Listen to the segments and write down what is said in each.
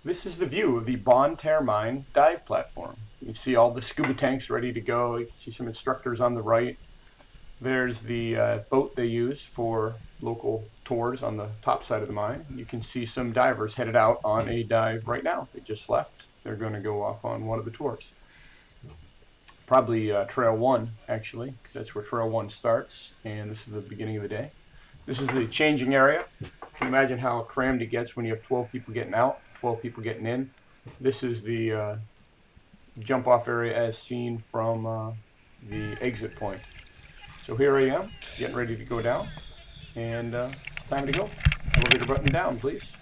This is the view of the Bonne Terre mine dive platform. You can see all the scuba tanks ready to go. You can see some instructors on the right. There's the boat they use for local tours on the top side of the mine. You can see some divers headed out on a dive right now. They just left. They're going to go off on one of the tours. Probably Trail 1, actually, because that's where Trail 1 starts, and this is the beginning of the day. This is the changing area. You can imagine how crammed it gets when you have 12 people getting out, 12 people getting in. This is the jump off area as seen from the exit point. So here I am, getting ready to go down, and it's time to go. Elevator button down, please.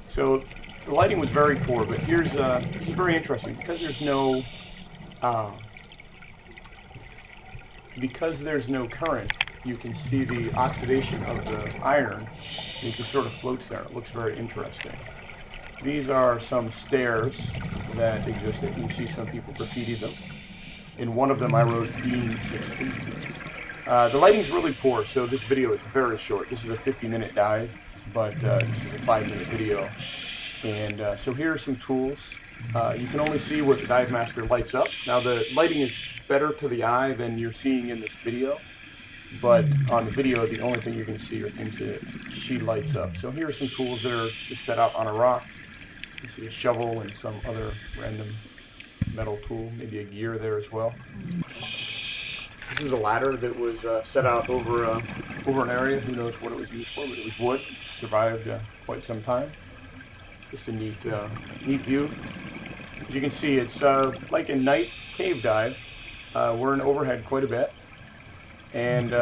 So the lighting was very poor, but here's this is very interesting because there's no current. You can see the oxidation of the iron. It just sort of floats there. It looks very interesting. These are some stairs that existed. You can see some people graffitied them. In one of them, I wrote Beam 16. The lighting's really poor, so this video is very short. This is a 50-minute dive, but this is a 5-minute video. And so here are some tools. You can only see where the dive master lights up. Now the lighting is better to the eye than you're seeing in this video, but on the video the only thing you're going to see are things that she lights up. So here are some tools that are just set out on a rock. You see a shovel and some other random metal tool, maybe a gear there as well. This is a ladder that was set out over an area. Who knows what it was used for, but it was wood. It survived quite some time. Just a neat view. As you can see, it's like a night cave dive. We're in overhead quite a bit, and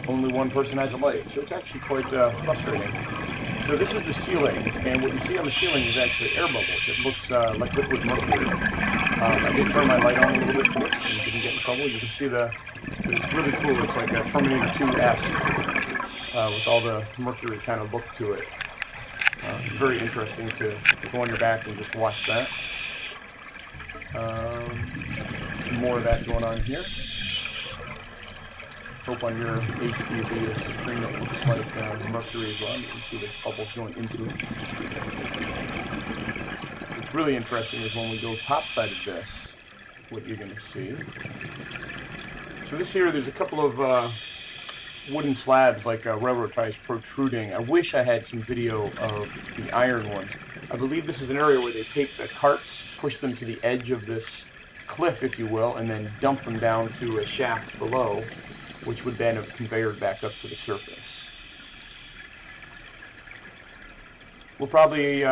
only one person has a light, so it's actually quite frustrating. So this is the ceiling, and what you see on the ceiling is actually air bubbles. It looks like liquid mercury. I did turn my light on a little bit for this and didn't get in trouble. You can see it's really cool. It's like a Terminator 2-esque with all the mercury kind of look to it. It's very interesting to go on your back and just watch that. Some more of that going on here. Hope on your HD screen it looks like mercury as well. You can see the bubbles going into it. What's really interesting is when we go topside of this, what you're going to see. So this here, there's a couple of wooden slabs like railroad ties protruding. I wish I had some video of the iron ones. I believe this is an area where they take the carts, push them to the edge of this cliff, if you will, and then dump them down to a shaft below, which would then have conveyored back up to the surface. We're probably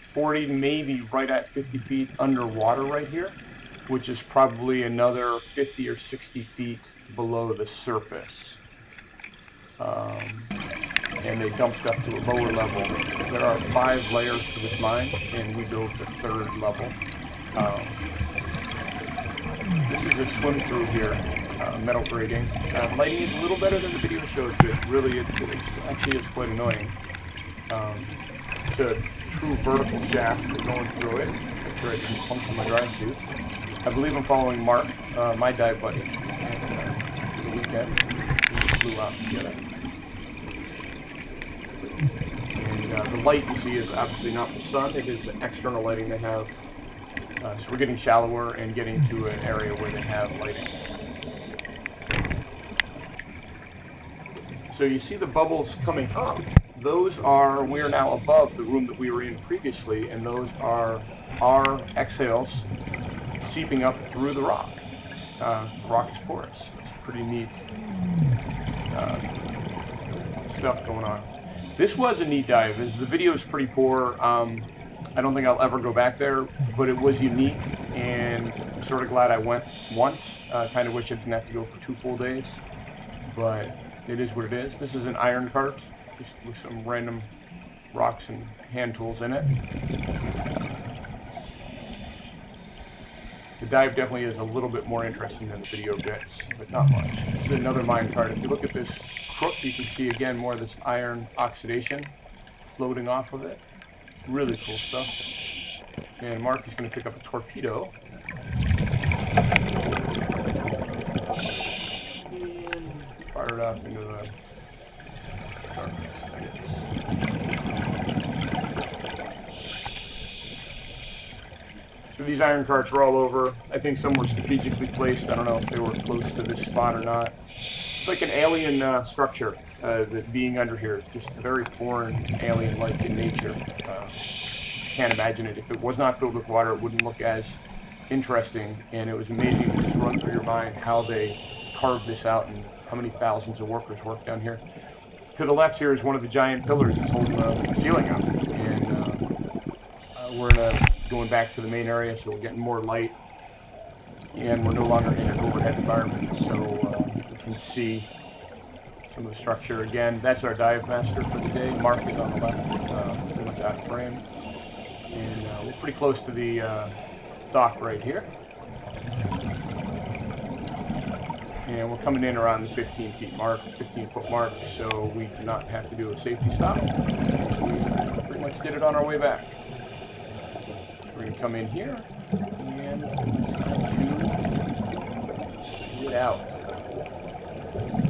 40, maybe right at 50 feet underwater right here, which is probably another 50 or 60 feet below the surface. And they dump stuff to a lower level. There are 5 layers to this mine, and we built the 3rd level. This is a swim through here, metal grating. Lighting is a little better than the video shows, but really it actually is quite annoying. It's a true vertical shaft going through it. That's where I didn't puncture my dry suit. I believe I'm following Mark, my dive buddy, for the weekend. We flew out together. And the light you see is obviously not the sun, it is external lighting they have. So we're getting shallower and getting to an area where they have lighting. So you see the bubbles coming up. We're now above the room that we were in previously, and those are our exhales seeping up through the rock. The rock is porous. It's pretty neat stuff going on. This was a neat dive. The video is pretty poor. I don't think I'll ever go back there, but it was unique, and I'm sort of glad I went once. Kind of wish I didn't have to go for 2 full days, but it is what it is. This is an iron cart, just with some random rocks and hand tools in it. The dive definitely is a little bit more interesting than the video bits, but not much. This is another mine cart. If you look at this crook, you can see again more of this iron oxidation floating off of it. Really cool stuff. And Mark is going to pick up a torpedo. And fire it off into the dark. Yes, that is. So these iron carts were all over. I think some were strategically placed. I don't know if they were close to this spot or not. It's like an alien structure that being under here. It's just very foreign, alien-like in nature. Just can't imagine it. If it was not filled with water, it wouldn't look as interesting. And it was amazing to just run through your mind how they carved this out and how many thousands of workers work down here. To the left here is one of the giant pillars that's holding the ceiling up. And we're going back to the main area, so we're getting more light. And we're no longer in an overhead environment, so we can see some of the structure. Again, that's our dive master for the day. Mark is on the left, pretty much out of frame. And we're pretty close to the dock right here. And we're coming in around the 15 foot mark, so we do not have to do a safety stop. We pretty much did it on our way back. We're going to come in here, and it's time to get out.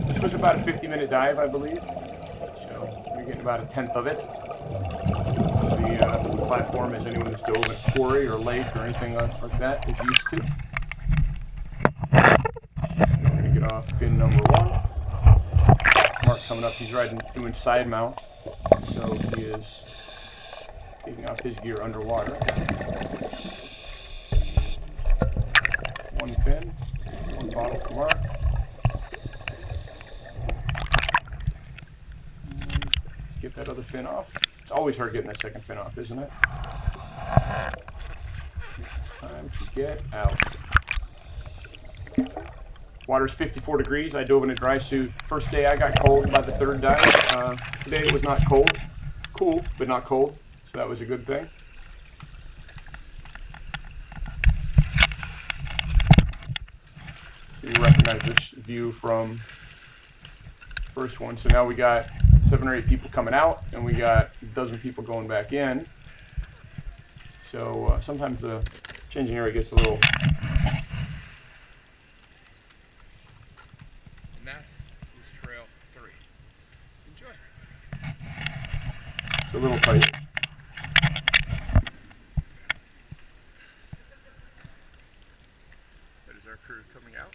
This was about a 50-minute dive, I believe, so we're getting about a tenth of it. This is the platform, as anyone who's dove at a quarry or lake or anything else like that is used to. And we're going to get off fin number 1. Mark coming up, he's doing side mount, so he is taking off his gear underwater. One fin, one bottle for Mark. And get that other fin off. It's always hard getting that second fin off, isn't it? It's time to get out. Water's 54 degrees. I dove in a dry suit. First day I got cold by the third dive. Today it was not cold. Cool, but not cold. So that was a good thing. So you recognize this view from the first one. So now we got 7 or 8 people coming out, and we got a dozen people going back in. So sometimes the changing area gets a little... And that is trail 3. Enjoy. It's a little tight. That is our crew coming out.